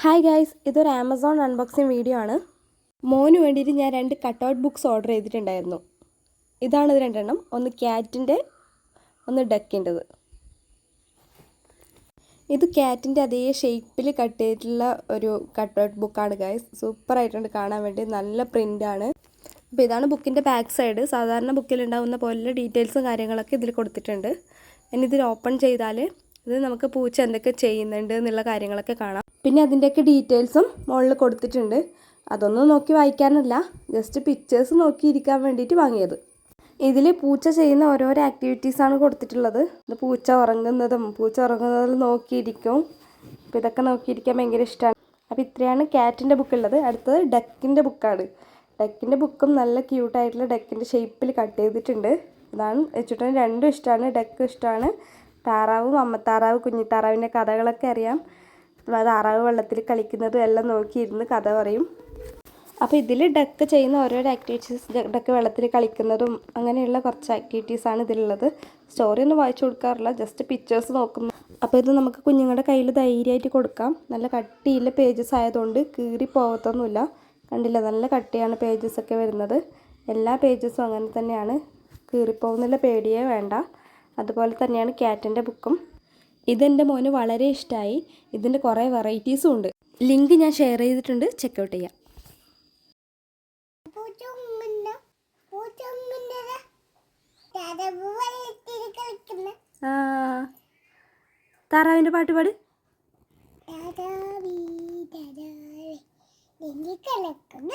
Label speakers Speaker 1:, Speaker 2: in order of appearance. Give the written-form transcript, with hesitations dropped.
Speaker 1: Hi guys, ഇതൊരു Amazon unboxing video ആണ്. മോന് വേണ്ടിയിട്ട് ഞാൻ 2 കട്ടൗട്ട് ബുക്സ് ഓർഡർ ചെയ്തിട്ടുണ്ടായിരുന്നു. ഇതാണിത് രണ്ടെണ്ണം. ഒന്ന് ക്യാറ്റിൻ്റെ, ഒന്ന് ഡക്കിൻ്റെത്. ഇത് ക്യാറ്റിൻ്റെ അതേ ഷേപ്പിൽ കട്ട് ചെയ്തിട്ടുള്ള ഒരു കട്ടൗട്ട് ബുക്കാണ് ഗൈസ്. സൂപ്പറായിട്ടുണ്ട് കാണാൻ വേണ്ടി, നല്ല പ്രിൻ്റാണ്. അപ്പോൾ ഇതാണ് ബുക്കിൻ്റെ ബാക്ക് സൈഡ്. സാധാരണ ബുക്കിലുണ്ടാവുന്ന പോലെ ഡീറ്റെയിൽസും കാര്യങ്ങളൊക്കെ ഇതിൽ കൊടുത്തിട്ടുണ്ട്. ഇനി ഇതിൽ ഓപ്പൺ ചെയ്താൽ ഇത് നമുക്ക് പൂച്ച എന്തൊക്കെ ചെയ്യുന്നുണ്ട് എന്നുള്ള കാര്യങ്ങളൊക്കെ കാണാം. പിന്നെ അതിൻ്റെയൊക്കെ ഡീറ്റെയിൽസും മുകളിൽ കൊടുത്തിട്ടുണ്ട്. അതൊന്നും നോക്കി വായിക്കാനല്ല, ജസ്റ്റ് പിക്ചേഴ്സ് നോക്കിയിരിക്കാൻ വേണ്ടിയിട്ട് വാങ്ങിയത്. ഇതിൽ പൂച്ച ചെയ്യുന്ന ഓരോരോ ആക്ടിവിറ്റീസാണ് കൊടുത്തിട്ടുള്ളത്. ഇത് പൂച്ച ഉറങ്ങുന്നതും നോക്കിയിരിക്കും. അപ്പോൾ ഇതൊക്കെ നോക്കിയിരിക്കാൻ ഭയങ്കര ഇഷ്ടമാണ്. അപ്പോൾ ഇത്രയാണ് ക്യാറ്റിൻ്റെ ബുക്കുള്ളത്. അടുത്തത് ഡക്കിൻ്റെ ബുക്കാണ്. ഡക്കിൻ്റെ ബുക്കും നല്ല ക്യൂട്ടായിട്ടുള്ള ഡക്കിൻ്റെ ഷേപ്പിൽ കട്ട് ചെയ്തിട്ടുണ്ട്. ഇതാണ് വെച്ചിട്ടുണ്ടെങ്കിൽ രണ്ടും ഇഷ്ടമാണ്. ഡക്ക് ഇഷ്ടമാണ്. താറാവും അമ്മത്താറാവ് കുഞ്ഞിത്താറാവിൻ്റെ കഥകളൊക്കെ അറിയാം. താറാവ് വെള്ളത്തിൽ കളിക്കുന്നതും എല്ലാം നോക്കിയിരുന്ന് കഥ പറയും. അപ്പോൾ ഇതിൽ ഡക്ക് ചെയ്യുന്ന ഓരോരോ ആക്ടിവിറ്റീസ്, ഡക്ക് വെള്ളത്തിൽ കളിക്കുന്നതും അങ്ങനെയുള്ള കുറച്ച് ആക്ടിവിറ്റീസാണ് ഇതിലുള്ളത്. സ്റ്റോറി ഒന്നും വായിച്ചു കൊടുക്കാറില്ല, ജസ്റ്റ് പിക്ചേഴ്സ് നോക്കുന്നു. അപ്പോൾ ഇത് നമുക്ക് കുഞ്ഞുങ്ങളുടെ കയ്യിൽ ധൈര്യമായിട്ട് കൊടുക്കാം. നല്ല കട്ടിയുള്ള പേജസ് ആയതുകൊണ്ട് കീറി പോകത്തൊന്നുമില്ല. കണ്ടില്ല, നല്ല കട്ടിയാണ് പേജസൊക്കെ വരുന്നത്. എല്ലാ പേജസും അങ്ങനെ തന്നെയാണ്, കീറിപ്പോകുന്നുള്ള പേടിയേ വേണ്ട. അതുപോലെ തന്നെയാണ് ക്യാറ്റിൻ്റെ ബുക്കും. ഇതെൻ്റെ മോന് വളരെ ഇഷ്ടമായി. ഇതിൻ്റെ കുറേ വെറൈറ്റീസും ഉണ്ട്. ലിങ്ക് ഞാൻ ഷെയർ ചെയ്തിട്ടുണ്ട്, ചെക്കൗട്ട് ചെയ്യാം. താറാവിൻ്റെ പാട്ട് പാട്. കളിക്കുന്ന